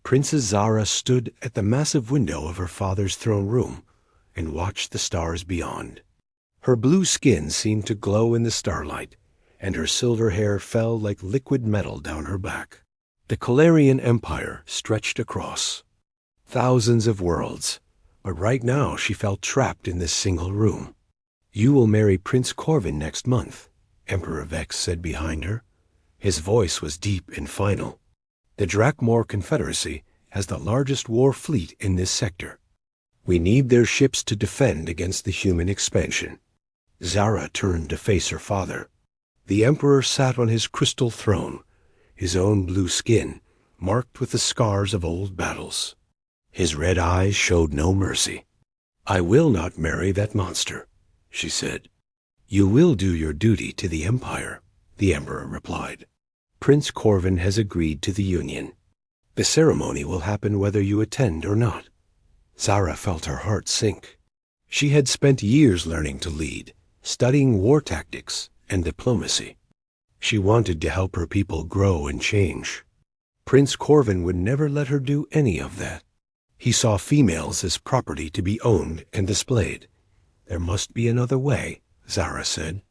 Princess Zara stood at the massive window of her father's throne room and watched the stars beyond. Her blue skin seemed to glow in the starlight, and her silver hair fell like liquid metal down her back. The Calarian Empire stretched across thousands of worlds, but right now she felt trapped in this single room. "You will marry Prince Corvin next month," Emperor Vex said behind her. His voice was deep and final. "The Drakmor Confederacy has the largest war fleet in this sector. We need their ships to defend against the human expansion." Zara turned to face her father. The Emperor sat on his crystal throne, his own blue skin marked with the scars of old battles. His red eyes showed no mercy. "I will not marry that monster," she said. "You will do your duty to the Empire," the Emperor replied. "Prince Corvin has agreed to the union. The ceremony will happen whether you attend or not." Zara felt her heart sink. She had spent years learning to lead, studying war tactics and diplomacy. She wanted to help her people grow and change. Prince Corvin would never let her do any of that. He saw females as property to be owned and displayed. "There must be another way," Zara said.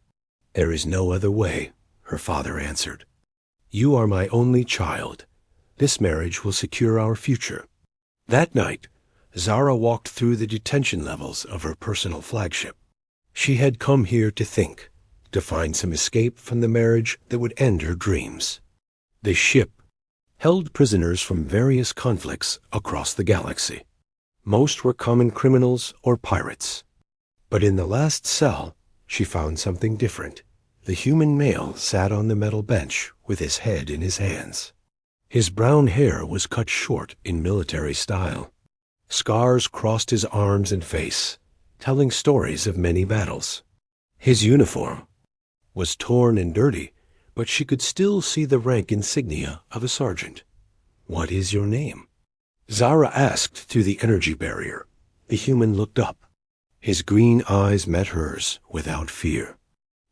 "There is no other way," her father answered. "You are my only child. This marriage will secure our future." That night, Zara walked through the detention levels of her personal flagship. She had come here to think, to find some escape from the marriage that would end her dreams. The ship held prisoners from various conflicts across the galaxy. Most were common criminals or pirates. But in the last cell, she found something different. The human male sat on the metal bench with his head in his hands. His brown hair was cut short in military style. Scars crossed his arms and face, telling stories of many battles. His uniform was torn and dirty, but she could still see the rank insignia of a sergeant. "What is your name?" Zara asked through the energy barrier. The human looked up. His green eyes met hers without fear.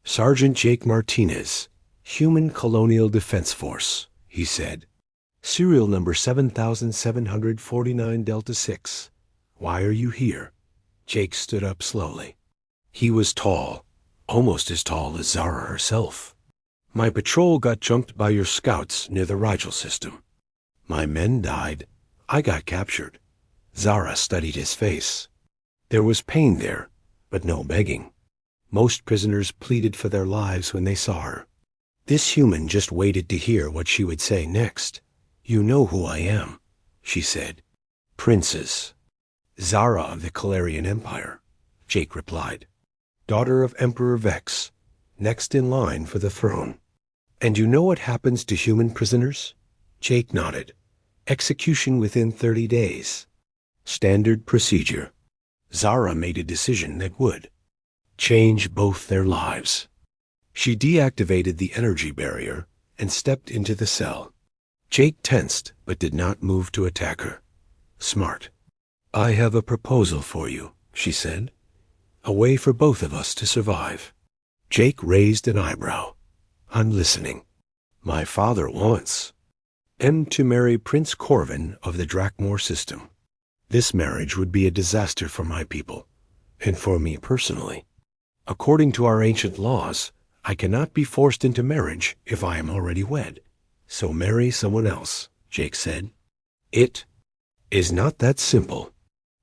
"Sergeant Jake Martinez, Human Colonial Defense Force," he said. "Serial number 7749 Delta 6. Why are you here?" Jake stood up slowly. He was tall, almost as tall as Zara herself. "My patrol got jumped by your scouts near the Rigel system. My men died. I got captured." Zara studied his face. There was pain there, but no begging. Most prisoners pleaded for their lives when they saw her. This human just waited to hear what she would say next. "You know who I am," she said. "Princess Zara of the Calarian Empire," Jake replied. "Daughter of Emperor Vex, next in line for the throne." "And you know what happens to human prisoners?" Jake nodded. "Execution within 30 days. Standard procedure." Zara made a decision that would change both their lives. She deactivated the energy barrier and stepped into the cell. Jake tensed but did not move to attack her. Smart. "I have a proposal for you," she said. "A way for both of us to survive." Jake raised an eyebrow. "I'm listening." "My father wants M to marry Prince Corvin of the Drakmor system. This marriage would be a disaster for my people, and for me personally. According to our ancient laws, I cannot be forced into marriage if I am already wed. So marry someone else," Jake said. "It is not that simple.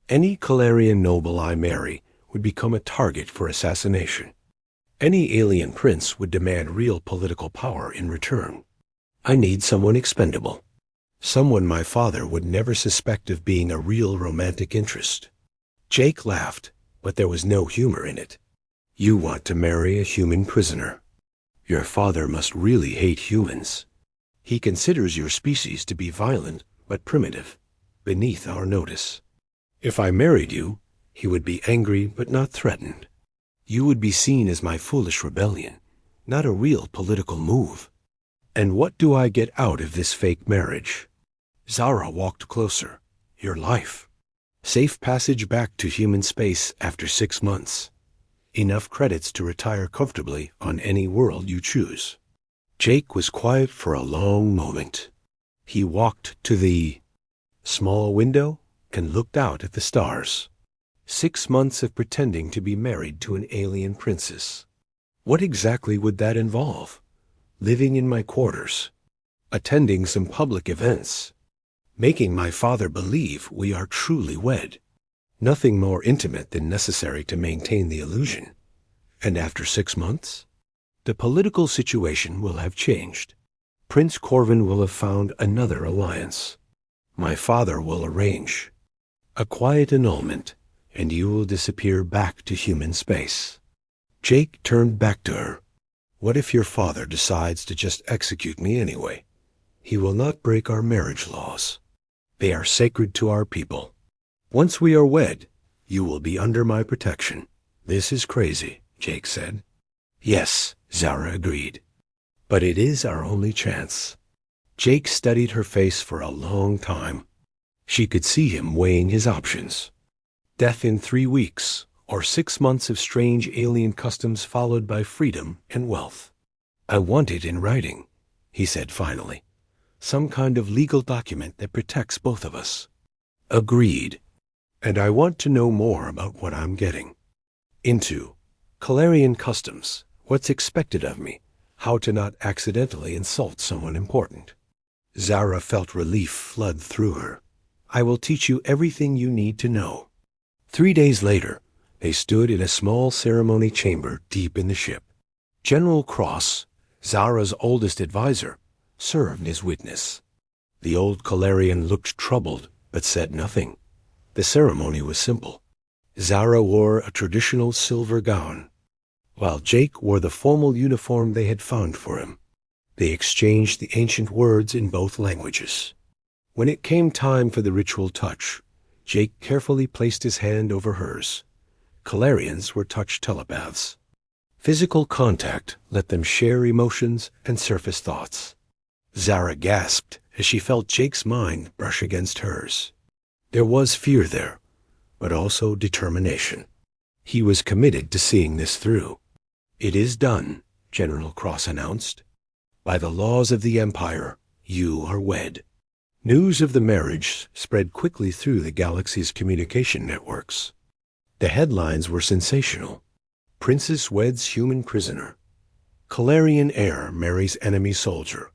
Any Calarian noble I marry would become a target for assassination. Any alien prince would demand real political power in return. I need someone expendable. Someone my father would never suspect of being a real romantic interest." Jake laughed, but there was no humor in it. "You want to marry a human prisoner. Your father must really hate humans. He considers your species to be violent but primitive, beneath our notice. If I married you, he would be angry but not threatened. You would be seen as my foolish rebellion, not a real political move. And what do I get out of this fake marriage?" Zara walked closer. "Your life. Safe passage back to human space after 6 months. Enough credits to retire comfortably on any world you choose." Jake was quiet for a long moment. He walked to the Small window and looked out at the stars. 6 months of pretending to be married to an alien princess. What exactly would that involve? Living in my quarters, attending some public events, making my father believe we are truly wed. Nothing more intimate than necessary to maintain the illusion. And after 6 months, the political situation will have changed. Prince Corvin will have found another alliance. My father will arrange a quiet annulment, and you will disappear back to human space. Jake turned back to her. What if your father decides to just execute me anyway? He will not break our marriage laws. They are sacred to our people. Once we are wed, you will be under my protection. This is crazy, Jake said. Yes, Zara agreed. But it is our only chance. Jake studied her face for a long time. She could see him weighing his options. Death in 3 weeks, or 6 months of strange alien customs followed by freedom and wealth. I want it in writing, he said finally. Some kind of legal document that protects both of us. Agreed. And I want to know more about what I'm getting into. Calarian customs, what's expected of me, how to not accidentally insult someone important. Zara felt relief flood through her. I will teach you everything you need to know. 3 days later, they stood in a small ceremony chamber deep in the ship. General Cross, Zara's oldest advisor, served as witness. The old Calarian looked troubled, but said nothing. The ceremony was simple. Zara wore a traditional silver gown, while Jake wore the formal uniform they had found for him. They exchanged the ancient words in both languages. When it came time for the ritual touch, Jake carefully placed his hand over hers. Calarians were touch telepaths. Physical contact let them share emotions and surface thoughts. Zara gasped as she felt Jake's mind brush against hers. There was fear there, but also determination. He was committed to seeing this through. It is done, General Cross announced. By the laws of the Empire, you are wed. News of the marriage spread quickly through the galaxy's communication networks. The headlines were sensational. Princess weds human prisoner. Calarian heir marries enemy soldier.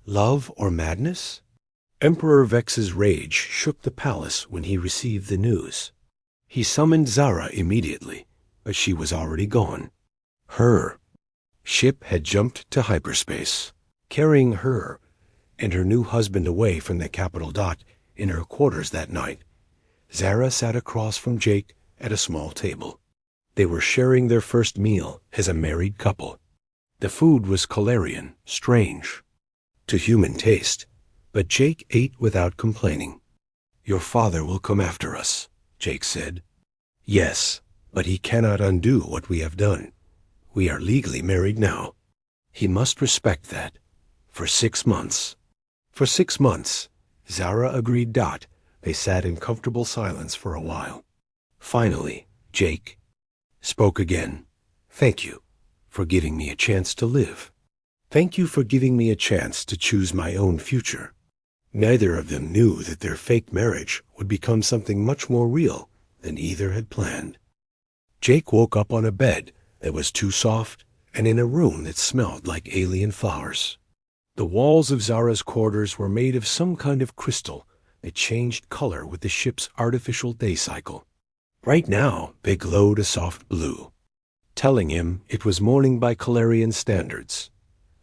Love or madness? Emperor Vex's rage shook the palace when he received the news. He summoned Zara immediately, but she was already gone. Her ship had jumped to hyperspace, carrying her and her new husband away from the capital dot in her quarters that night. Zara sat across from Jake at a small table. They were sharing their first meal as a married couple. The food was Calarian, strange to human taste, but Jake ate without complaining. Your father will come after us, Jake said. Yes, but he cannot undo what we have done. We are legally married now. He must respect that. For 6 months. For 6 months, Zara agreed. They sat in comfortable silence for a while. Finally, Jake spoke again. Thank you for giving me a chance to live. Thank you for giving me a chance to choose my own future. Neither of them knew that their fake marriage would become something much more real than either had planned. Jake woke up on a bed that was too soft and in a room that smelled like alien flowers. The walls of Zara's quarters were made of some kind of crystal that changed color with the ship's artificial day cycle. Right now, they glowed a soft blue, telling him it was morning by Calarian standards.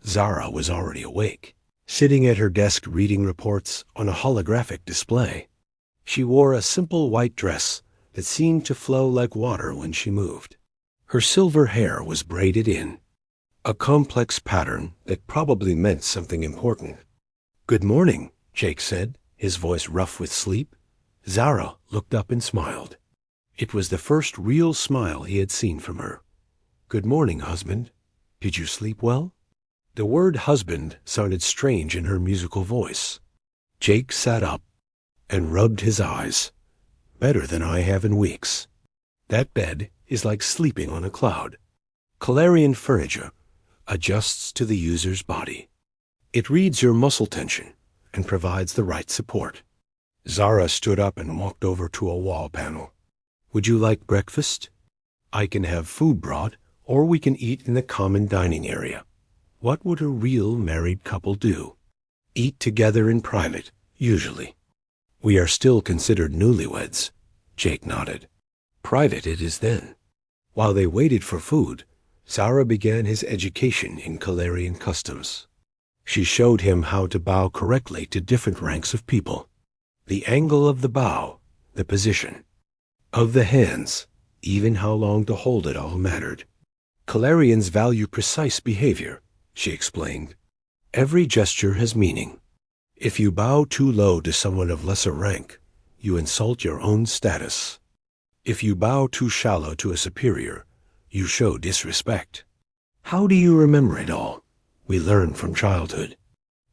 Zara was already awake, sitting at her desk reading reports on a holographic display. She wore a simple white dress that seemed to flow like water when she moved. Her silver hair was braided in, a complex pattern that probably meant something important. Good morning, Jake said, his voice rough with sleep. Zara looked up and smiled. It was the first real smile he had seen from her. Good morning, husband. Did you sleep well? The word husband sounded strange in her musical voice. Jake sat up and rubbed his eyes. Better than I have in weeks. That bed is like sleeping on a cloud. Calarian furniture adjusts to the user's body. It reads your muscle tension and provides the right support. Zara stood up and walked over to a wall panel. Would you like breakfast? I can have food brought, or we can eat in the common dining area. What would a real married couple do? Eat together in private, usually. We are still considered newlyweds. Jake nodded. Private it is then. While they waited for food, Zara began his education in Calarian customs. She showed him how to bow correctly to different ranks of people. The angle of the bow, the position of the hands, even how long to hold it all mattered. Calarians value precise behavior, she explained. Every gesture has meaning. If you bow too low to someone of lesser rank, you insult your own status. If you bow too shallow to a superior, you show disrespect. How do you remember it all? We learn from childhood.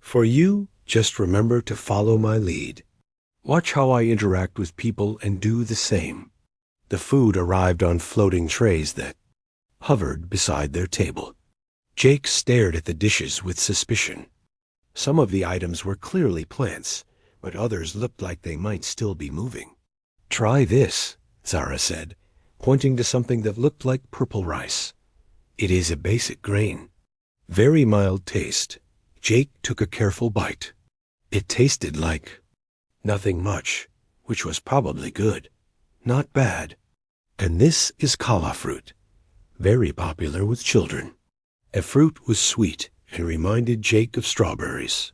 For you, just remember to follow my lead. Watch how I interact with people and do the same. The food arrived on floating trays that hovered beside their table. Jake stared at the dishes with suspicion. Some of the items were clearly plants, but others looked like they might still be moving. Try this, Zara said, pointing to something that looked like purple rice. It is a basic grain. Very mild taste. Jake took a careful bite. It tasted like nothing much, which was probably good. Not bad. And this is kala fruit, very popular with children. A fruit was sweet and reminded Jake of strawberries.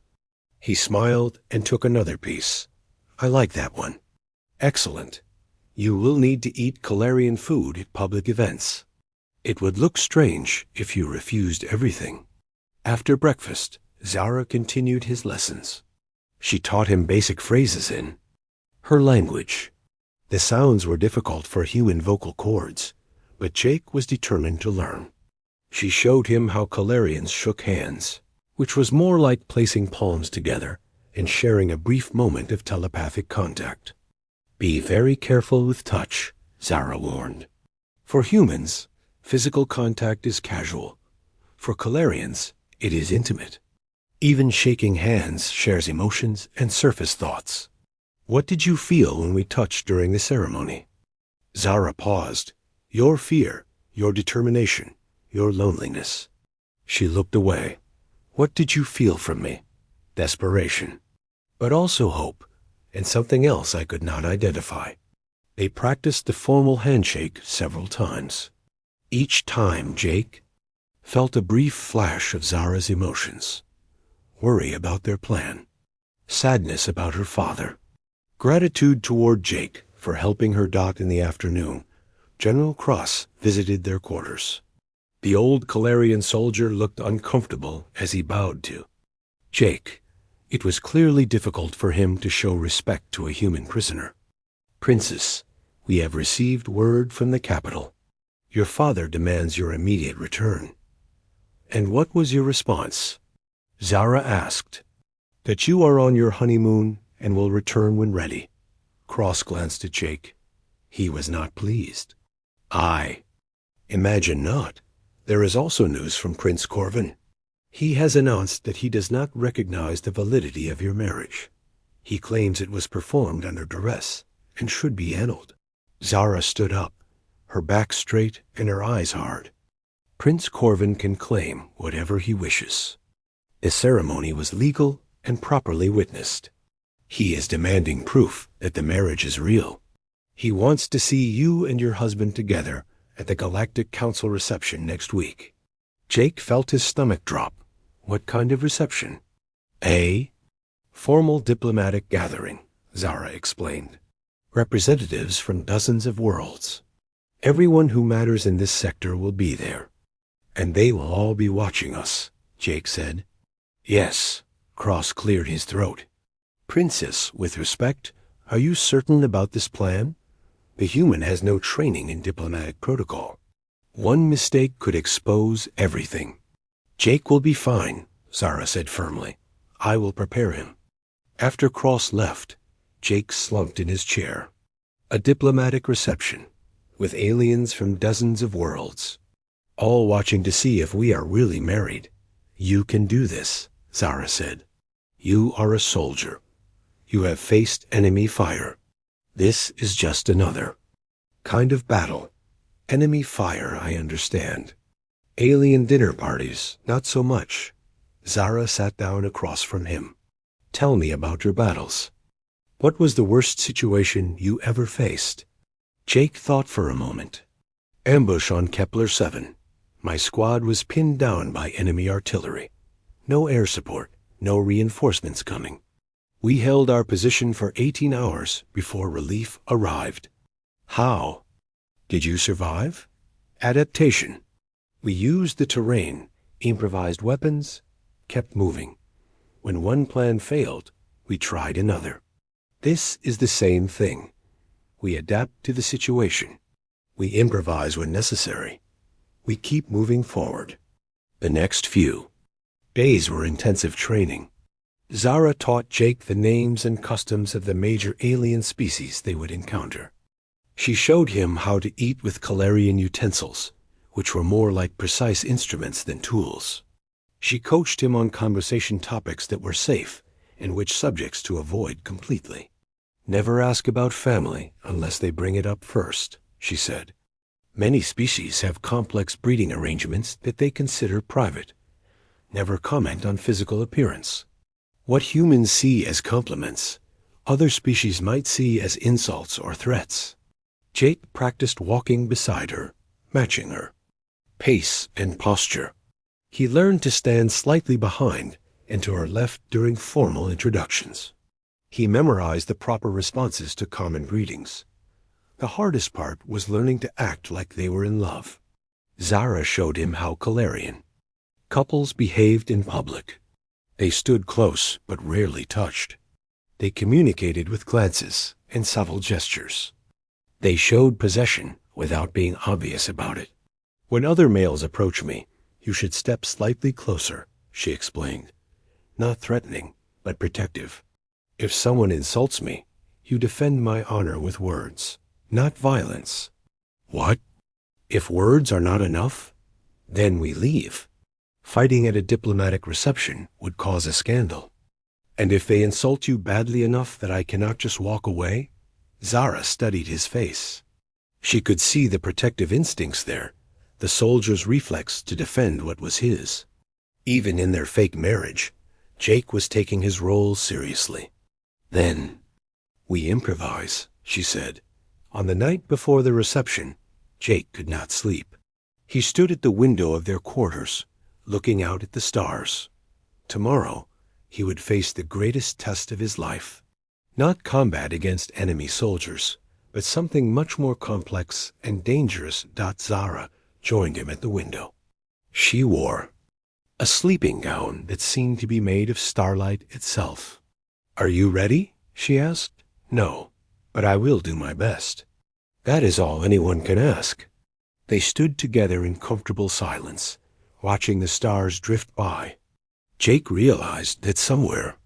He smiled and took another piece. I like that one. Excellent. You will need to eat Calarian food at public events. It would look strange if you refused everything. After breakfast, Zara continued his lessons. She taught him basic phrases in her language. The sounds were difficult for human vocal cords, but Jake was determined to learn. She showed him how Calarians shook hands, which was more like placing palms together and sharing a brief moment of telepathic contact. Be very careful with touch, Zara warned. For humans, physical contact is casual. For Calarians, it is intimate. Even shaking hands shares emotions and surface thoughts. What did you feel when we touched during the ceremony? Zara paused. Your fear, your determination, your loneliness. She looked away. What did you feel from me? Desperation. But also hope, and something else I could not identify. They practiced the formal handshake several times. Each time Jake felt a brief flash of Zara's emotions. Worry about their plan. Sadness about her father. Gratitude toward Jake for helping her dock in the afternoon. General Cross visited their quarters. The old Calarian soldier looked uncomfortable as he bowed to Jake. It was clearly difficult for him to show respect to a human prisoner. Princess, we have received word from the capital. Your father demands your immediate return. And what was your response? Zara asked. That you are on your honeymoon and will return when ready. Cross glanced at Jake. He was not pleased. I imagine not. There is also news from Prince Corvin. He has announced that he does not recognize the validity of your marriage. He claims it was performed under duress and should be annulled. Zara stood up, her back straight and her eyes hard. Prince Corvin can claim whatever he wishes. The ceremony was legal and properly witnessed. He is demanding proof that the marriage is real. He wants to see you and your husband together at the Galactic Council reception next week. Jake felt his stomach drop. What kind of reception? A formal diplomatic gathering, Zara explained. Representatives from dozens of worlds. Everyone who matters in this sector will be there. And they will all be watching us, Jake said. Yes, Cross cleared his throat. Princess, with respect, are you certain about this plan? The human has no training in diplomatic protocol. One mistake could expose everything. Jake will be fine, Zara said firmly. I will prepare him. After Cross left, Jake slumped in his chair. A diplomatic reception, with aliens from dozens of worlds, all watching to see if we are really married. You can do this, Zara said. You are a soldier. You have faced enemy fire. This is just another kind of battle. Enemy fire, I understand. Alien dinner parties, not so much. Zara sat down across from him. Tell me about your battles. What was the worst situation you ever faced? Jake thought for a moment. Ambush on Kepler 7. My squad was pinned down by enemy artillery. No air support, no reinforcements coming. We held our position for 18 hours before relief arrived. How? Did you survive? Adaptation. We used the terrain, improvised weapons, kept moving. When one plan failed, we tried another. This is the same thing. We adapt to the situation. We improvise when necessary. We keep moving forward. The next few days were intensive training. Zara taught Jake the names and customs of the major alien species they would encounter. She showed him how to eat with Calarian utensils, which were more like precise instruments than tools. She coached him on conversation topics that were safe and which subjects to avoid completely. Never ask about family unless they bring it up first, she said. Many species have complex breeding arrangements that they consider private. Never comment on physical appearance. What humans see as compliments, other species might see as insults or threats. Jake practiced walking beside her, matching her pace and posture. He learned to stand slightly behind and to her left during formal introductions. He memorized the proper responses to common greetings. The hardest part was learning to act like they were in love. Zara showed him how Calarian couples behaved in public. They stood close but rarely touched. They communicated with glances and subtle gestures. They showed possession without being obvious about it. When other males approach me, you should step slightly closer, she explained. Not threatening, but protective. If someone insults me, you defend my honor with words, not violence. What? If words are not enough, then we leave. Fighting at a diplomatic reception would cause a scandal. And if they insult you badly enough that I cannot just walk away? Zara studied his face. She could see the protective instincts there, the soldier's reflex to defend what was his. Even in their fake marriage, Jake was taking his role seriously. Then, we improvise, she said. On the night before the reception, Jake could not sleep. He stood at the window of their quarters, looking out at the stars. Tomorrow, he would face the greatest test of his life. Not combat against enemy soldiers, but something much more complex and dangerous. Zara joined him at the window. She wore a sleeping gown that seemed to be made of starlight itself. Are you ready? She asked. No, but I will do my best. That is all anyone can ask. They stood together in comfortable silence, watching the stars drift by. Jake realized that somewhere,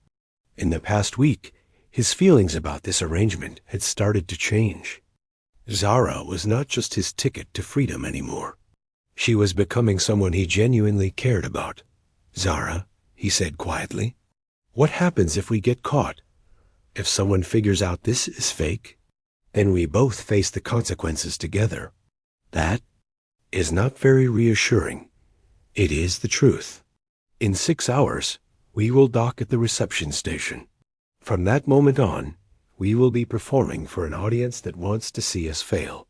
in the past week, his feelings about this arrangement had started to change. Zara was not just his ticket to freedom anymore. She was becoming someone he genuinely cared about. Zara, he said quietly, what happens if we get caught? If someone figures out this is fake, then we both face the consequences together. That is not very reassuring. It is the truth. In 6 hours, we will dock at the reception station. From that moment on, we will be performing for an audience that wants to see us fail.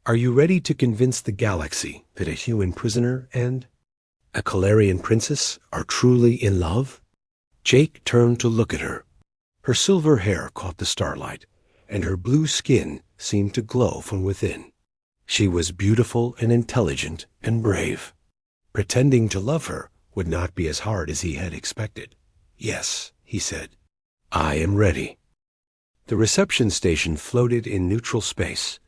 Are you ready to convince the galaxy that a human prisoner and a Calarian princess are truly in love? Jake turned to look at her. Her silver hair caught the starlight, and her blue skin seemed to glow from within. She was beautiful and intelligent and brave. Pretending to love her would not be as hard as he had expected. Yes, he said, I am ready. The reception station floated in neutral space,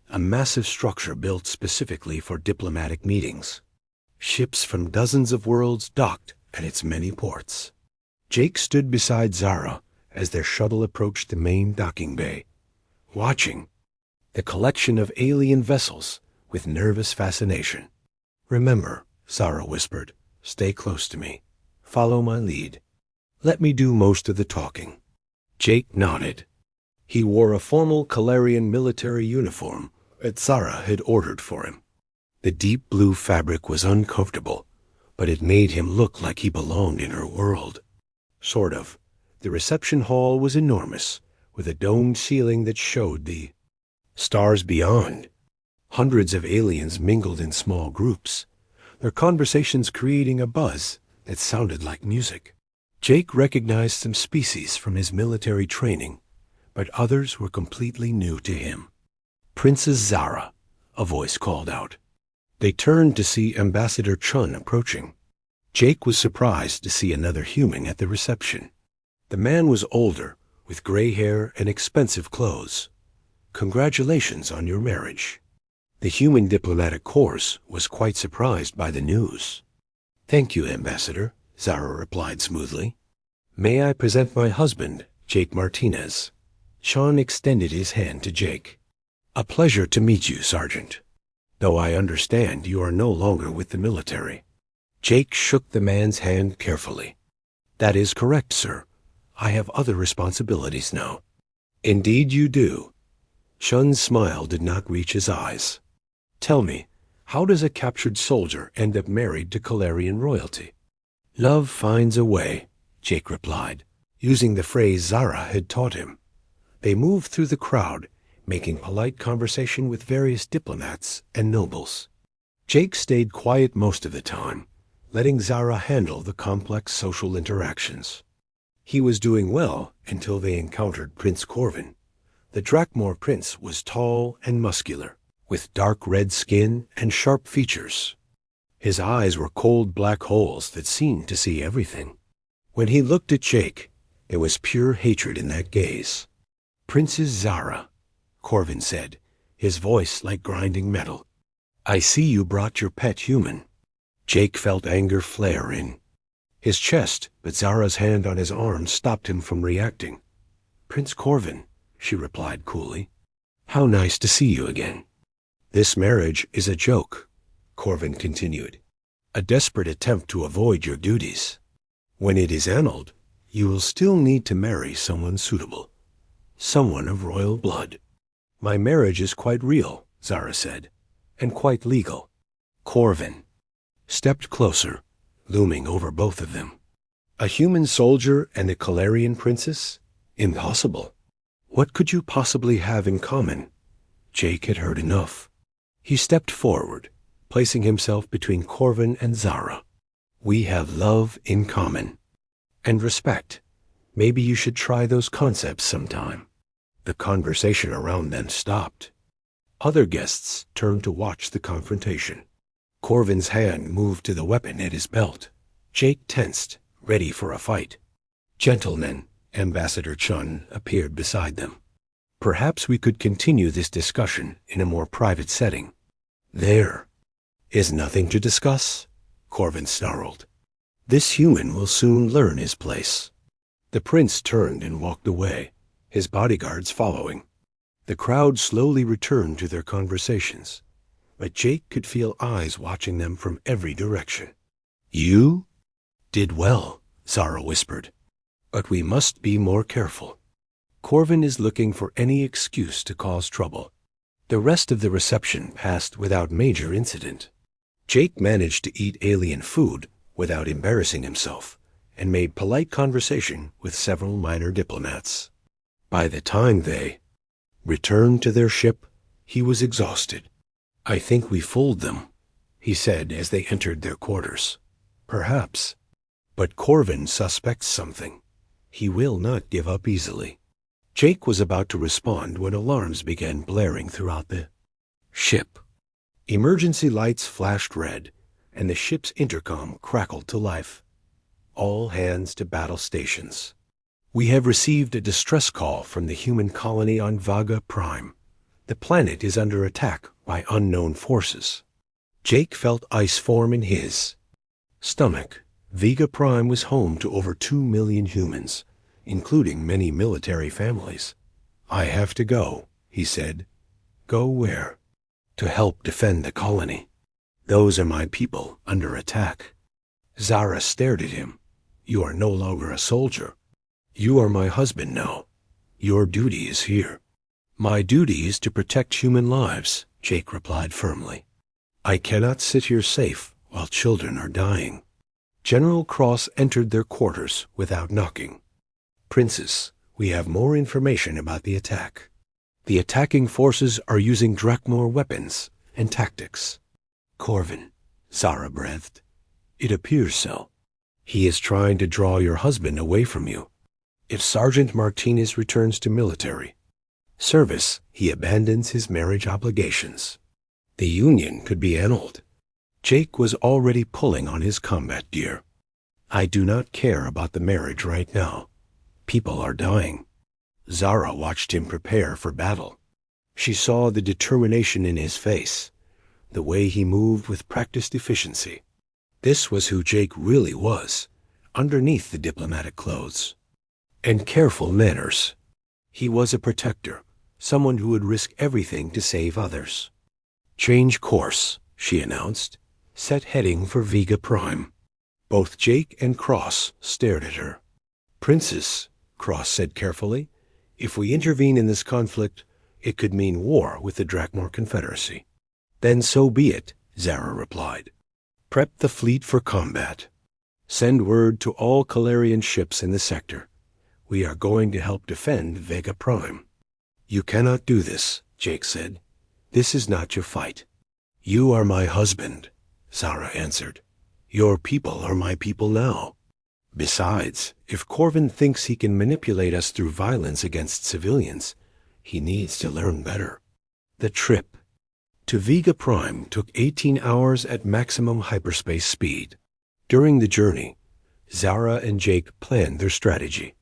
a massive structure built specifically for diplomatic meetings. Ships from dozens of worlds docked at its many ports. Jake stood beside Zara as their shuttle approached the main docking bay, watching the collection of alien vessels with nervous fascination. Remember, Zara whispered, stay close to me. Follow my lead. Let me do most of the talking. Jake nodded. He wore a formal Calarian military uniform that Zara had ordered for him. The deep blue fabric was uncomfortable, but it made him look like he belonged in her world. Sort of. The reception hall was enormous, with a domed ceiling that showed the stars beyond. Hundreds of aliens mingled in small groups, their conversations creating a buzz that sounded like music. Jake recognized some species from his military training, but others were completely new to him. "Princess Zara," a voice called out. They turned to see Ambassador Chun approaching. Jake was surprised to see another human at the reception. The man was older, with gray hair and expensive clothes. "Congratulations on your marriage." The human diplomatic corps was quite surprised by the news. "Thank you, Ambassador," Zara replied smoothly. "May I present my husband, Jake Martinez?" Sean extended his hand to Jake. "A pleasure to meet you, Sergeant. Though I understand you are no longer with the military." Jake shook the man's hand carefully. "That is correct, sir. I have other responsibilities now." "Indeed you do." Shun's smile did not reach his eyes. "Tell me, how does a captured soldier end up married to Calarian royalty?" "Love finds a way," Jake replied, using the phrase Zara had taught him. They moved through the crowd, making polite conversation with various diplomats and nobles. Jake stayed quiet most of the time, letting Zara handle the complex social interactions. He was doing well until they encountered Prince Corvin. The Drakmor prince was tall and muscular, with dark red skin and sharp features. His eyes were cold black holes that seemed to see everything. When he looked at Jake, there was pure hatred in that gaze. "Princess Zara," Corvin said, his voice like grinding metal. "I see you brought your pet human." Jake felt anger flare in his chest, but Zara's hand on his arm stopped him from reacting. "Prince Corvin," she replied coolly. "How nice to see you again." "This marriage is a joke," Corvin continued. "A desperate attempt to avoid your duties. When it is annulled, you will still need to marry someone suitable. Someone of royal blood." "My marriage is quite real," Zara said, "and quite legal." Corvin stepped closer, looming over both of them. "A human soldier and a Calarian princess? Impossible. What could you possibly have in common?" Jake had heard enough. He stepped forward, placing himself between Corvin and Zara. "We have love in common. And respect. Maybe you should try those concepts sometime." The conversation around them stopped. Other guests turned to watch the confrontation. Corvin's hand moved to the weapon at his belt. Jake tensed, ready for a fight. "Gentlemen," Ambassador Chun appeared beside them. "Perhaps we could continue this discussion in a more private setting." "There is nothing to discuss," Corvin snarled. "This human will soon learn his place." The prince turned and walked away, his bodyguards following. The crowd slowly returned to their conversations, but Jake could feel eyes watching them from every direction. "You did well," Zara whispered, "but we must be more careful. Corvin is looking for any excuse to cause trouble." The rest of the reception passed without major incident. Jake managed to eat alien food without embarrassing himself, and made polite conversation with several minor diplomats. By the time they returned to their ship, he was exhausted. "I think we fooled them," he said as they entered their quarters. "Perhaps. But Corvin suspects something. He will not give up easily." Jake was about to respond when alarms began blaring throughout the ship. Emergency lights flashed red, and the ship's intercom crackled to life. "All hands to battle stations. We have received a distress call from the human colony on Vaga Prime. The planet is under attack by unknown forces." Jake felt ice form in his stomach. Vega Prime was home to over 2 million humans, including many military families. "I have to go," he said. "Go where?" "To help defend the colony. Those are my people under attack." Zara stared at him. "You are no longer a soldier. You are my husband now, Your duty is here. My duty is to protect human lives, Jake replied firmly. I cannot sit here safe while children are dying. General Cross entered their quarters without knocking. Princess, we have more information about the attack. The attacking forces are using Drakmor weapons and tactics. Corvin, Zara breathed. It appears so. He is trying to draw your husband away from you. If Sergeant Martinez returns to military service, he abandons his marriage obligations. The union could be annulled. Jake was already pulling on his combat gear. I do not care about the marriage right now. People are dying. Zara watched him prepare for battle. She saw the determination in his face, the way he moved with practiced efficiency. This was who Jake really was, underneath the diplomatic clothes. And careful manners. He was a protector, someone who would risk everything to save others. Change course, she announced. Set heading for Vega Prime. Both Jake and Cross stared at her. Princess, Cross said carefully, if we intervene in this conflict, it could mean war with the Drakmor Confederacy. Then so be it, Zara replied. Prep the fleet for combat. Send word to all Calarian ships in the sector. We are going to help defend Vega Prime. You cannot do this, Jake said. This is not your fight. You are my husband, Zara answered. Your people are my people now. Besides, if Corvin thinks he can manipulate us through violence against civilians, he needs to learn better. The trip to Vega Prime took 18 hours at maximum hyperspace speed. During the journey, Zara and Jake planned their strategy.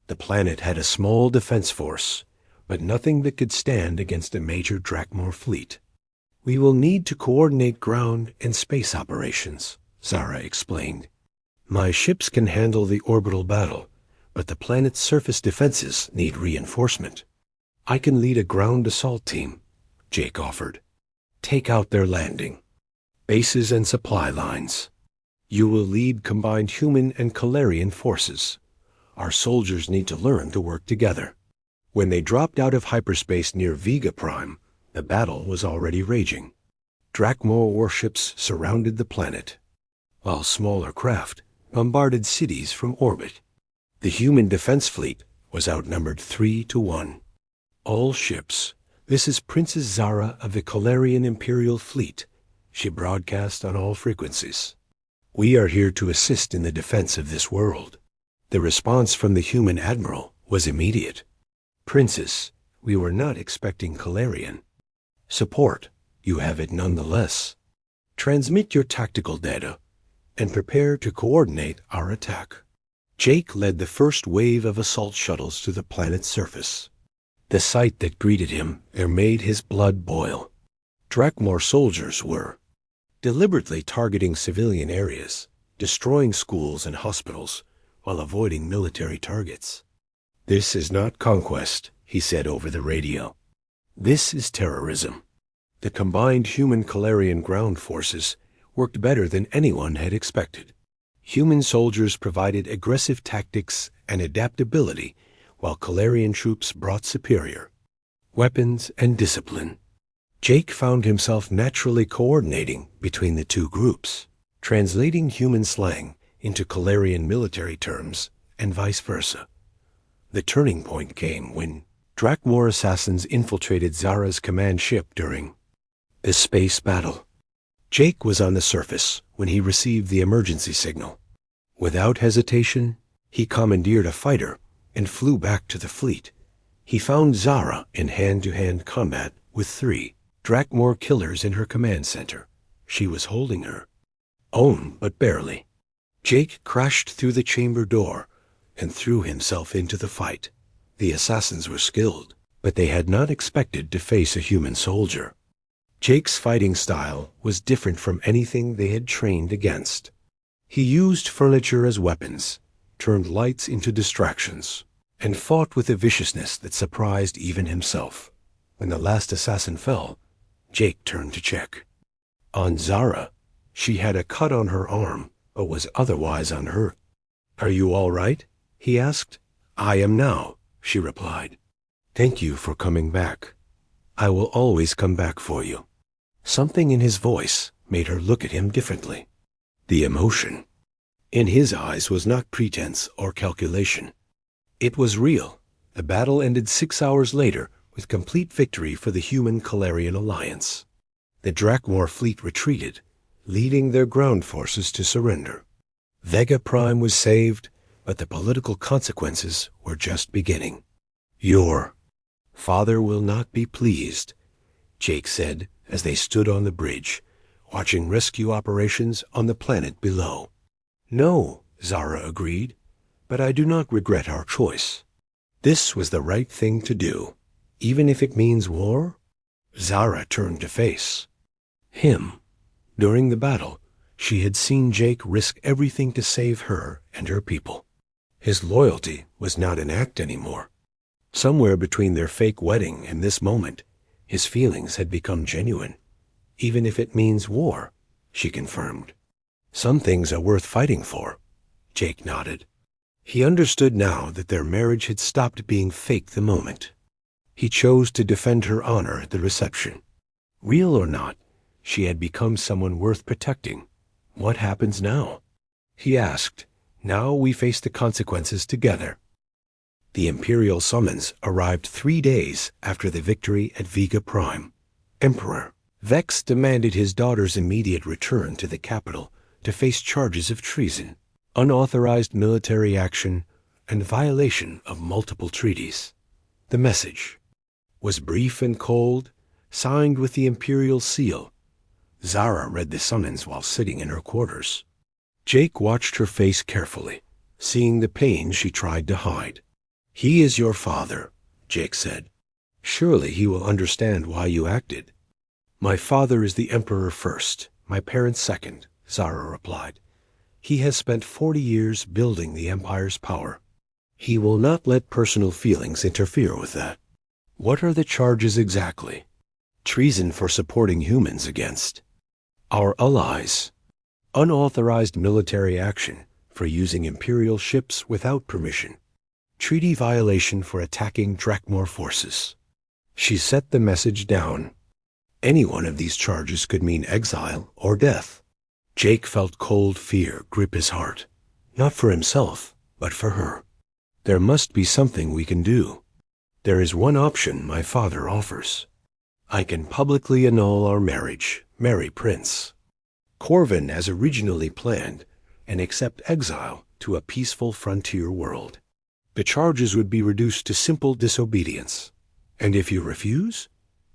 The planet had a small defense force, but nothing that could stand against a major Drakmor fleet. We will need to coordinate ground and space operations, Zara explained. My ships can handle the orbital battle, but the planet's surface defenses need reinforcement. I can lead a ground assault team, Jake offered. Take out their landing, bases and supply lines. You will lead combined human and Calarian forces. Our soldiers need to learn to work together. When they dropped out of hyperspace near Vega Prime, the battle was already raging. Drakmor warships surrounded the planet, while smaller craft bombarded cities from orbit. The human defense fleet was outnumbered 3-1. All ships, this is Princess Zara of the Calarian Imperial Fleet, she broadcast on all frequencies. We are here to assist in the defense of this world. The response from the human admiral was immediate. Princess, we were not expecting Calarian. Support, you have it nonetheless. Transmit your tactical data and prepare to coordinate our attack. Jake led the first wave of assault shuttles to the planet's surface. The sight that greeted him there made his blood boil. Drakmor soldiers were deliberately targeting civilian areas, destroying schools and hospitals while avoiding military targets. This is not conquest, he said over the radio. This is terrorism. The combined human Calarian ground forces worked better than anyone had expected. Human soldiers provided aggressive tactics and adaptability, while Calarian troops brought superior weapons and discipline. Jake found himself naturally coordinating between the two groups, translating human slang into Calarian military terms and vice versa. The turning point came when Drakmor assassins infiltrated Zara's command ship during the space battle. Jake was on the surface when he received the emergency signal. Without hesitation, he commandeered a fighter and flew back to the fleet. He found Zara in hand-to-hand combat with 3 Drakmor killers in her command center. She was holding her own, but barely. Jake crashed through the chamber door and threw himself into the fight. The assassins were skilled, but they had not expected to face a human soldier. Jake's fighting style was different from anything they had trained against. He used furniture as weapons, turned lights into distractions, and fought with a viciousness that surprised even himself. When the last assassin fell, Jake turned to check on Zara. She had a cut on her arm, but was otherwise unhurt. "Are you all right?" he asked. "I am now," she replied. Thank you for coming back. I will always come back for you. Something in his voice made her look at him differently. The emotion in his eyes was not pretense or calculation. It was real. The battle ended 6 hours later with complete victory for the human Calarian alliance. The Drakmor fleet retreated, leading their ground forces to surrender. Vega Prime was saved, but the political consequences were just beginning. Your father will not be pleased, Jake said as they stood on the bridge, watching rescue operations on the planet below. No, Zara agreed, but I do not regret our choice. This was the right thing to do, even if it means war. Zara turned to face him. During the battle, she had seen Jake risk everything to save her and her people. His loyalty was not an act anymore. Somewhere between their fake wedding and this moment, his feelings had become genuine. Even if it means war, she confirmed. Some things are worth fighting for. Jake nodded. He understood now that their marriage had stopped being fake the moment. He chose to defend her honor at the reception. Real or not, she had become someone worth protecting. What happens now? He asked. Now we face the consequences together. The Imperial summons arrived 3 days after the victory at Vega Prime. Emperor Vex demanded his daughter's immediate return to the capital to face charges of treason, unauthorized military action, and violation of multiple treaties. The message was brief and cold, signed with the Imperial seal. Zara read the summons while sitting in her quarters. Jake watched her face carefully, seeing the pain she tried to hide. He is your father, Jake said. Surely he will understand why you acted. My father is the Emperor first, my parents second, Zara replied. He has spent 40 years building the Empire's power. He will not let personal feelings interfere with that. What are the charges exactly? Treason for supporting humans against our allies. Unauthorized military action for using Imperial ships without permission. Treaty violation for attacking Drakmor forces. She set the message down. Any one of these charges could mean exile or death. Jake felt cold fear grip his heart, not for himself, but for her. There must be something we can do. There is one option my father offers. I can publicly annul our marriage, marry Prince Corvin as originally planned, and accept exile to a peaceful frontier world. The charges would be reduced to simple disobedience. And if you refuse,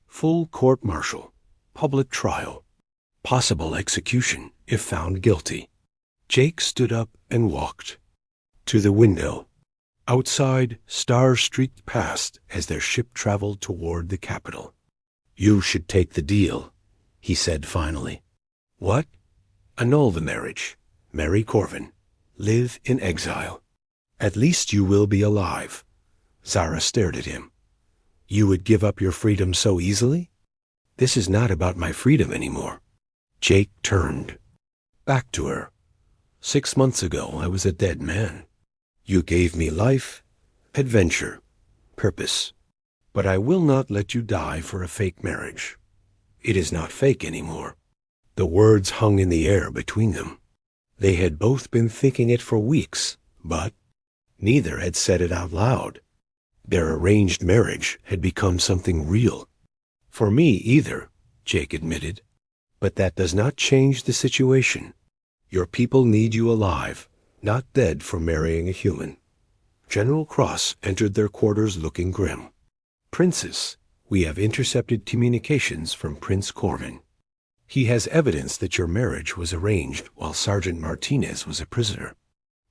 full court-martial, public trial, possible execution if found guilty. Jake stood up and walked to the window. Outside, stars streaked past as their ship traveled toward the capital. You should take the deal, he said finally. What? Annul the marriage, marry Corvin, live in exile. At least you will be alive. Zara stared at him. You would give up your freedom so easily? This is not about my freedom anymore. Jake turned back to her. 6 months ago, I was a dead man. You gave me life, adventure, purpose. But I will not let you die for a fake marriage. It is not fake anymore. The words hung in the air between them. They had both been thinking it for weeks, but neither had said it out loud. Their arranged marriage had become something real. For me either, Jake admitted. But that does not change the situation. Your people need you alive, not dead for marrying a human. General Cross entered their quarters looking grim. Princess, we have intercepted communications from Prince Corvin. He has evidence that your marriage was arranged while Sergeant Martinez was a prisoner.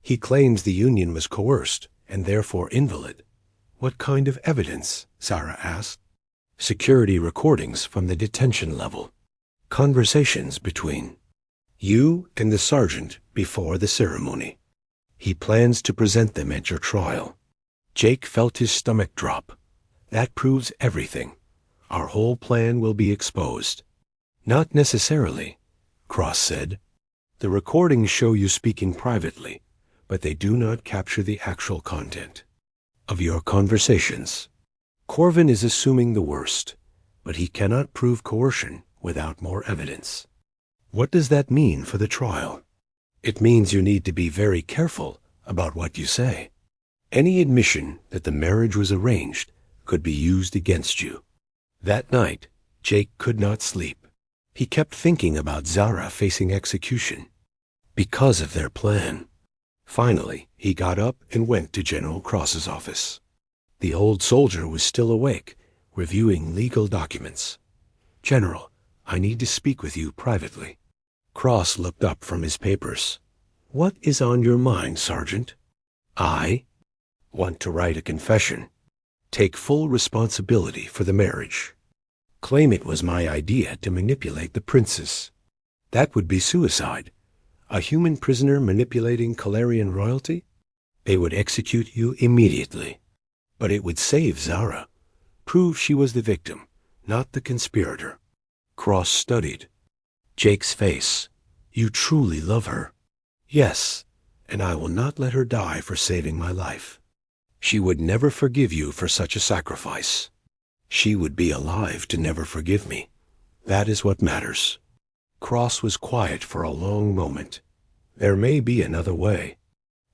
He claims the union was coerced and therefore invalid. What kind of evidence? Zara asked. Security recordings from the detention level. Conversations between you and the sergeant before the ceremony. He plans to present them at your trial. Jake felt his stomach drop. That proves everything. Our whole plan will be exposed. Not necessarily, Cross said. The recordings show you speaking privately, but they do not capture the actual content of your conversations. Corvin is assuming the worst, but he cannot prove coercion without more evidence. What does that mean for the trial? It means you need to be very careful about what you say. Any admission that the marriage was arranged could be used against you. That night, Jake could not sleep. He kept thinking about Zara facing execution because of their plan. Finally, he got up and went to General Cross's office. The old soldier was still awake, reviewing legal documents. "General, I need to speak with you privately." Cross looked up from his papers. "What is on your mind, Sergeant?" "I want to write a confession. Take full responsibility for the marriage. Claim it was my idea to manipulate the princess." "That would be suicide. A human prisoner manipulating Calarian royalty? They would execute you immediately. But it would save Zara. Prove she was the victim, not the conspirator." Cross studied Jake's face. "You truly love her." "Yes, and I will not let her die for saving my life. She would never forgive you for such a sacrifice. She would be alive to never forgive me. That is what matters." Cross was quiet for a long moment. There may be another way.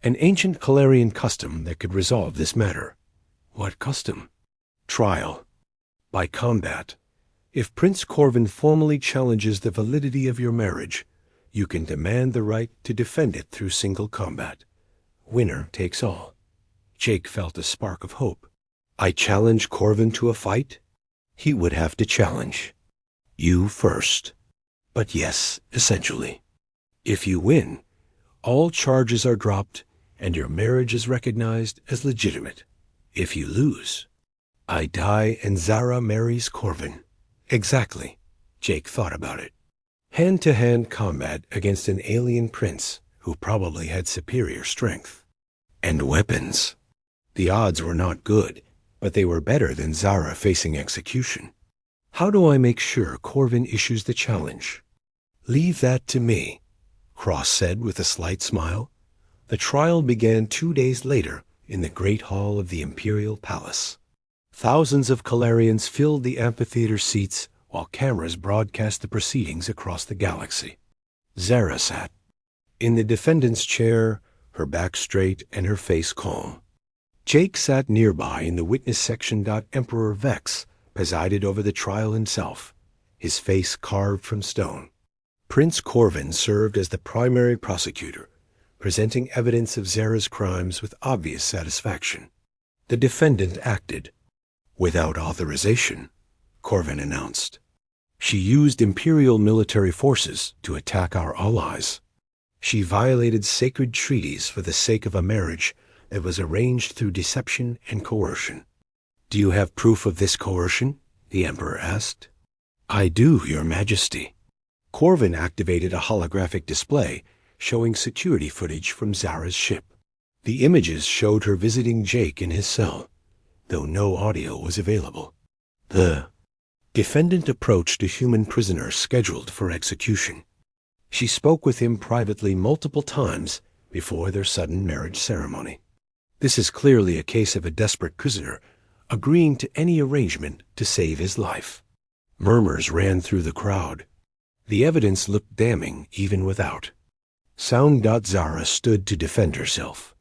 An ancient Calarian custom that could resolve this matter. What custom? Trial. By combat. If Prince Corvin formally challenges the validity of your marriage, you can demand the right to defend it through single combat. Winner takes all. Jake felt a spark of hope. "I challenge Corvin to a fight?" "He would have to challenge you first." "But yes, essentially. If you win, all charges are dropped and your marriage is recognized as legitimate. If you lose, I die and Zara marries Corvin." Exactly. Jake thought about it. Hand-to-hand combat against an alien prince who probably had superior strength. And weapons. The odds were not good, but they were better than Zara facing execution. How do I make sure Corvin issues the challenge? "Leave that to me," Cross said with a slight smile. The trial began 2 days later in the great hall of the Imperial Palace. Thousands of Calarians filled the amphitheater seats while cameras broadcast the proceedings across the galaxy. Zara sat in the defendant's chair, her back straight and her face calm. Jake sat nearby in the witness section. Emperor Vex presided over the trial himself, his face carved from stone. Prince Corvin served as the primary prosecutor, presenting evidence of Zara's crimes with obvious satisfaction. The defendant acted without authorization, Corvin announced. She used Imperial military forces to attack our allies. She violated sacred treaties for the sake of a marriage that was arranged through deception and coercion. "Do you have proof of this coercion?" the Emperor asked. "I do, Your Majesty." Corvin activated a holographic display showing security footage from Zara's ship. The images showed her visiting Jake in his cell, though no audio was available. The defendant approached a human prisoner scheduled for execution. She spoke with him privately multiple times before their sudden marriage ceremony. This is clearly a case of a desperate prisoner agreeing to any arrangement to save his life. Murmurs ran through the crowd. The evidence looked damning even without. Zara stood to defend herself.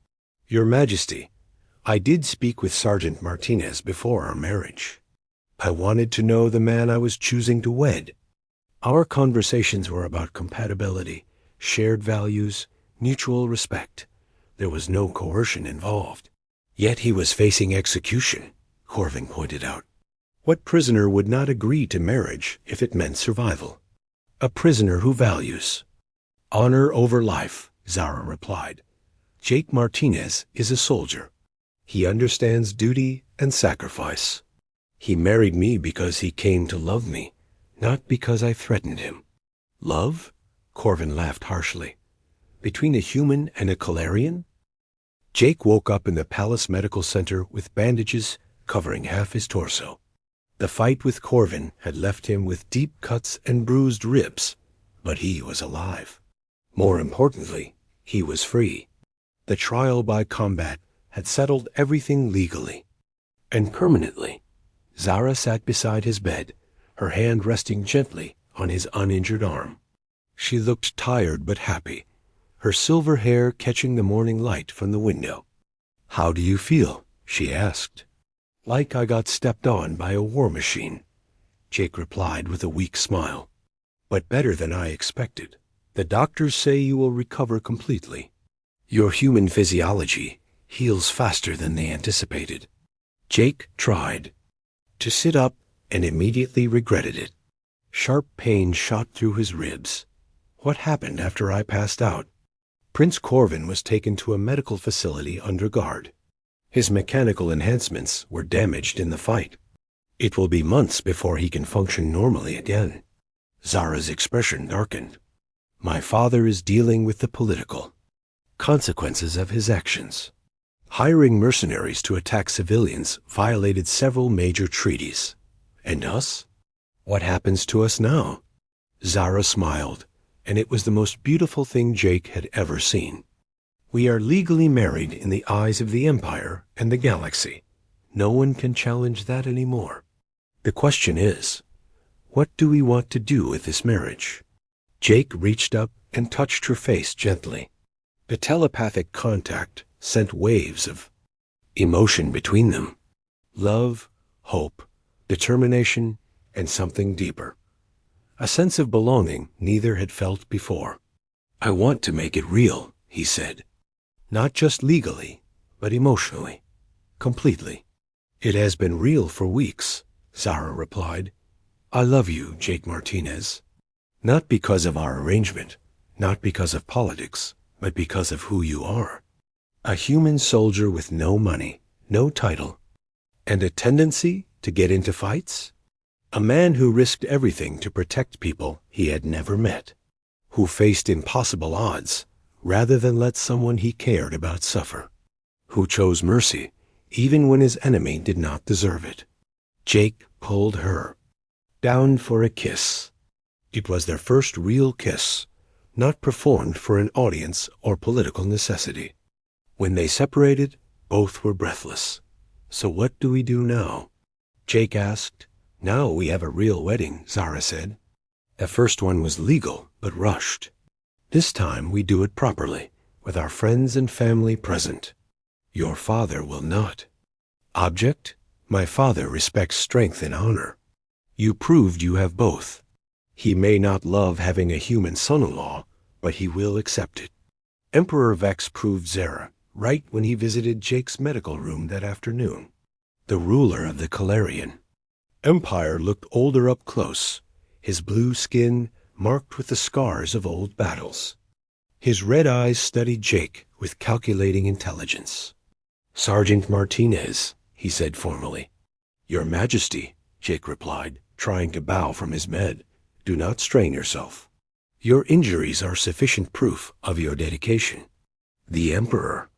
"Your Majesty, I did speak with Sergeant Martinez before our marriage. I wanted to know the man I was choosing to wed. Our conversations were about compatibility, shared values, mutual respect. There was no coercion involved. Yet he was facing execution," Corvin pointed out. "What prisoner would not agree to marriage if it meant survival?" "A prisoner who values honor over life," Zara replied. "Jake Martinez is a soldier. He understands duty and sacrifice. He married me because he came to love me, not because I threatened him." "Love?" Corvin laughed harshly. "Between a human and a Calarian?" Jake woke up in the Palace Medical Center with bandages covering half his torso. The fight with Corvin had left him with deep cuts and bruised ribs, but he was alive. More importantly, he was free. The trial by combat had settled everything legally and permanently. Zara sat beside his bed, her hand resting gently on his uninjured arm. She looked tired but happy, her silver hair catching the morning light from the window. "How do you feel?" she asked. "Like I got stepped on by a war machine," Jake replied with a weak smile. "But better than I expected. The doctors say you will recover completely. Your human physiology heals faster than they anticipated." Jake tried to sit up and immediately regretted it. Sharp pain shot through his ribs. What happened after I passed out? Prince Corvin was taken to a medical facility under guard. His mechanical enhancements were damaged in the fight. It will be months before he can function normally again. Zara's expression darkened. My father is dealing with the political consequences of his actions. Hiring mercenaries to attack civilians violated several major treaties. And us? What happens to us now? Zara smiled, and it was the most beautiful thing Jake had ever seen. We are legally married in the eyes of the Empire and the galaxy. No one can challenge that anymore. The question is, what do we want to do with this marriage? Jake reached up and touched her face gently. The telepathic contact sent waves of emotion between them. Love, hope, determination, and something deeper. A sense of belonging neither had felt before. I want to make it real, he said. Not just legally, but emotionally. Completely. It has been real for weeks, Zara replied. I love you, Jake Martinez. Not because of our arrangement, not because of politics, but because of who you are. A human soldier with no money, no title, and a tendency to get into fights? A man who risked everything to protect people he had never met, who faced impossible odds rather than let someone he cared about suffer, who chose mercy even when his enemy did not deserve it. Jake pulled her down for a kiss. It was their first real kiss, not performed for an audience or political necessity. When they separated, both were breathless. So what do we do now? Jake asked. Now we have a real wedding, Zara said. The first one was legal, but rushed. This time we do it properly, with our friends and family present. Your father will not. Object? My father respects strength and honor. You proved you have both. He may not love having a human son-in-law, but he will accept it. Emperor Vex proved Zara right when he visited Jake's medical room that afternoon. The ruler of the Calarian Empire looked older up close, his blue skin marked with the scars of old battles. His red eyes studied Jake with calculating intelligence. Sergeant Martinez, he said formally. Your Majesty, Jake replied, trying to bow from his bed. Do not strain yourself. Your injuries are sufficient proof of your dedication. The Emperor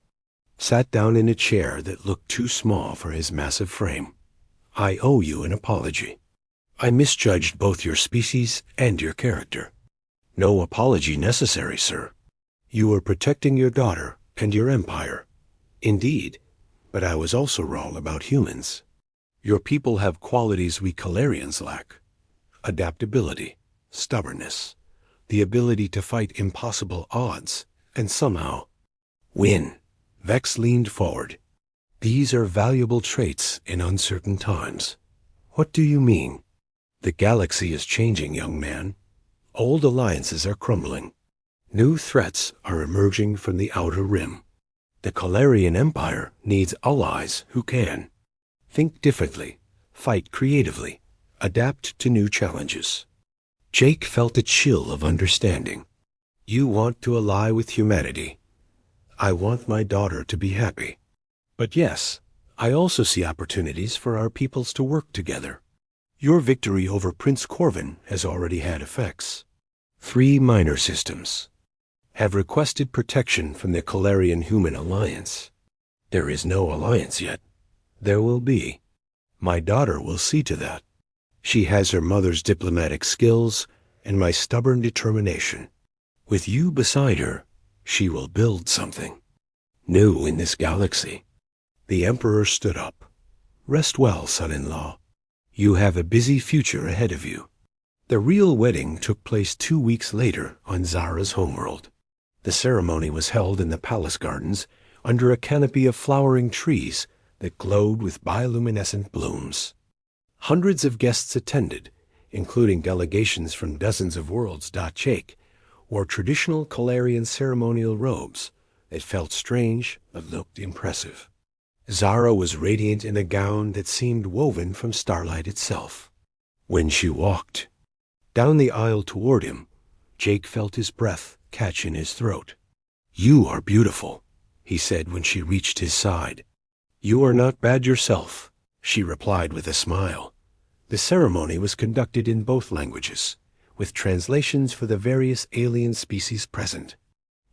sat down in a chair that looked too small for his massive frame. I owe you an apology. I misjudged both your species and your character. No apology necessary, sir. You were protecting your daughter and your empire. Indeed, but I was also wrong about humans. Your people have qualities we Calarians lack. Adaptability, stubbornness, the ability to fight impossible odds, and somehow win. Vex leaned forward. These are valuable traits in uncertain times. What do you mean? The galaxy is changing, young man. Old alliances are crumbling. New threats are emerging from the outer rim. The Calarian Empire needs allies who can think differently, fight creatively, adapt to new challenges. Jake felt a chill of understanding. You want to ally with humanity. I want my daughter to be happy. But yes, I also see opportunities for our peoples to work together. Your victory over Prince Corvin has already had effects. 3 minor systems have requested protection from the Calarian-Human Alliance. There is no alliance yet. There will be. My daughter will see to that. She has her mother's diplomatic skills and my stubborn determination. With you beside her, she will build something new in this galaxy. The Emperor stood up. Rest well, son-in-law. You have a busy future ahead of you. The real wedding took place 2 weeks later on Zara's homeworld. The ceremony was held in the palace gardens under a canopy of flowering trees that glowed with bioluminescent blooms. Hundreds of guests attended, including delegations from dozens of worlds. Jake wore traditional Calarian ceremonial robes that felt strange but looked impressive. Zara was radiant in a gown that seemed woven from starlight itself. When she walked down the aisle toward him, Jake felt his breath catch in his throat. "You are beautiful," he said when she reached his side. "You are not bad yourself," she replied with a smile. The ceremony was conducted in both languages, with translations for the various alien species present.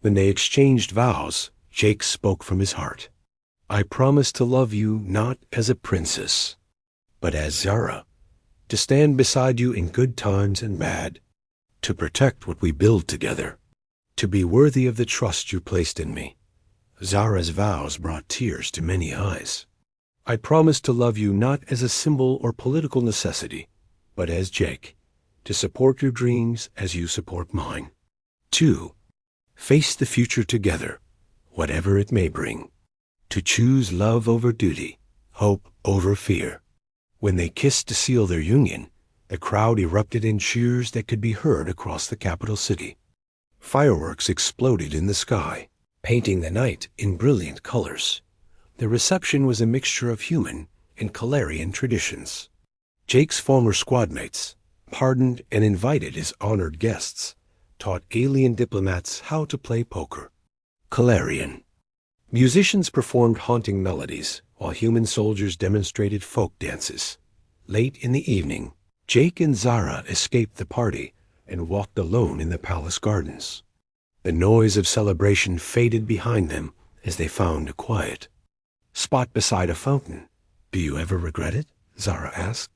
When they exchanged vows, Jake spoke from his heart. "I promise to love you not as a princess, but as Zara, to stand beside you in good times and bad, to protect what we build together, to be worthy of the trust you placed in me." Zara's vows brought tears to many eyes. "I promise to love you not as a symbol or political necessity, but as Jake, to support your dreams as you support mine. 2. Face the future together, whatever it may bring. To choose love over duty, hope over fear." When they kissed to seal their union, the crowd erupted in cheers that could be heard across the capital city. Fireworks exploded in the sky, painting the night in brilliant colors. The reception was a mixture of human and Calarian traditions. Jake's former squadmates, pardoned and invited as honored guests, taught alien diplomats how to play poker. Calarian. Musicians performed haunting melodies, while human soldiers demonstrated folk dances. Late in the evening, Jake and Zara escaped the party and walked alone in the palace gardens. The noise of celebration faded behind them as they found a quiet spot beside a fountain. "Do you ever regret it?" Zara asked.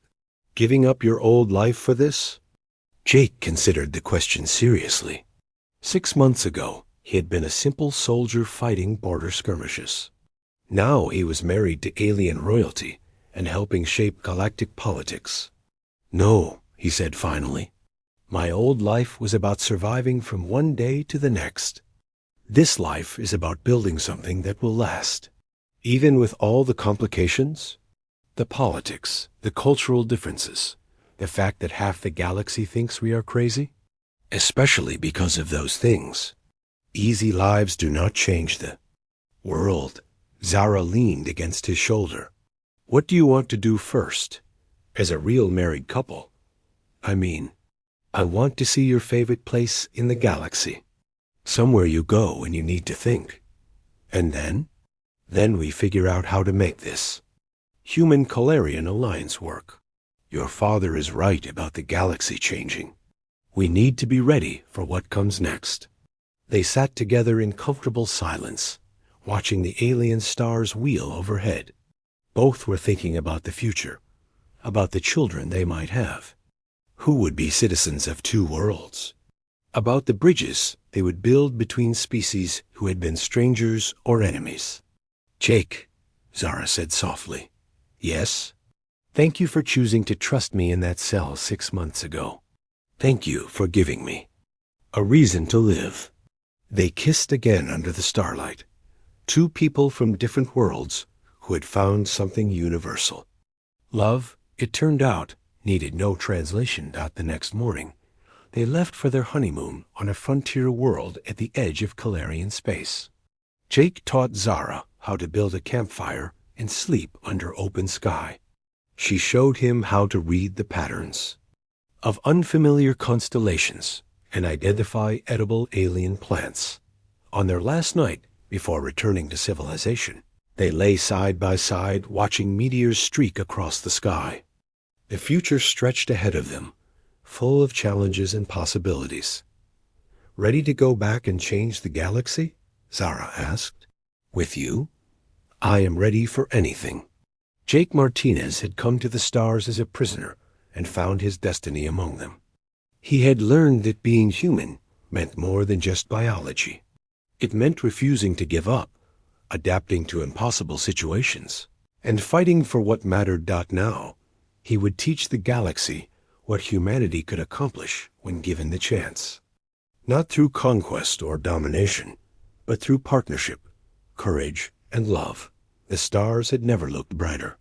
"Giving up your old life for this?" Jake considered the question seriously. 6 months ago, he had been a simple soldier fighting border skirmishes. Now he was married to alien royalty and helping shape galactic politics. "No," he said finally. "My old life was about surviving from one day to the next. This life is about building something that will last. Even with all the complications, the politics, the cultural differences, the fact that half the galaxy thinks we are crazy, especially because of those things. Easy lives do not change the world." Zara leaned against his shoulder. "What do you want to do first, as a real married couple? I mean, I want to see your favorite place in the galaxy. Somewhere you go when you need to think. And then we figure out how to make this human-Calarian alliance work. Your father is right about the galaxy changing. We need to be ready for what comes next." They sat together in comfortable silence, watching the alien stars wheel overhead. Both were thinking about the future, about the children they might have, who would be citizens of 2 worlds, about the bridges they would build between species who had been strangers or enemies. "Jake," Zara said softly. "Yes?" "Thank you for choosing to trust me in that cell 6 months ago. Thank you for giving me a reason to live." They kissed again under the starlight, 2 people from different worlds who had found something universal. Love, it turned out, needed no translation. The next morning, they left for their honeymoon on a frontier world at the edge of Calarian space. Jake taught Zara how to build a campfire and sleep under open sky. She showed him how to read the patterns of unfamiliar constellations and identify edible alien plants. On their last night, before returning to civilization, they lay side by side watching meteors streak across the sky. The future stretched ahead of them, full of challenges and possibilities. "Ready to go back and change the galaxy?" Zara asked. "With you? I am ready for anything." Jake Martinez had come to the stars as a prisoner and found his destiny among them. He had learned that being human meant more than just biology. It meant refusing to give up, adapting to impossible situations, and fighting for what mattered. Now, He would teach the galaxy what humanity could accomplish when given the chance. Not through conquest or domination, but through partnership, courage, and love. The stars had never looked brighter.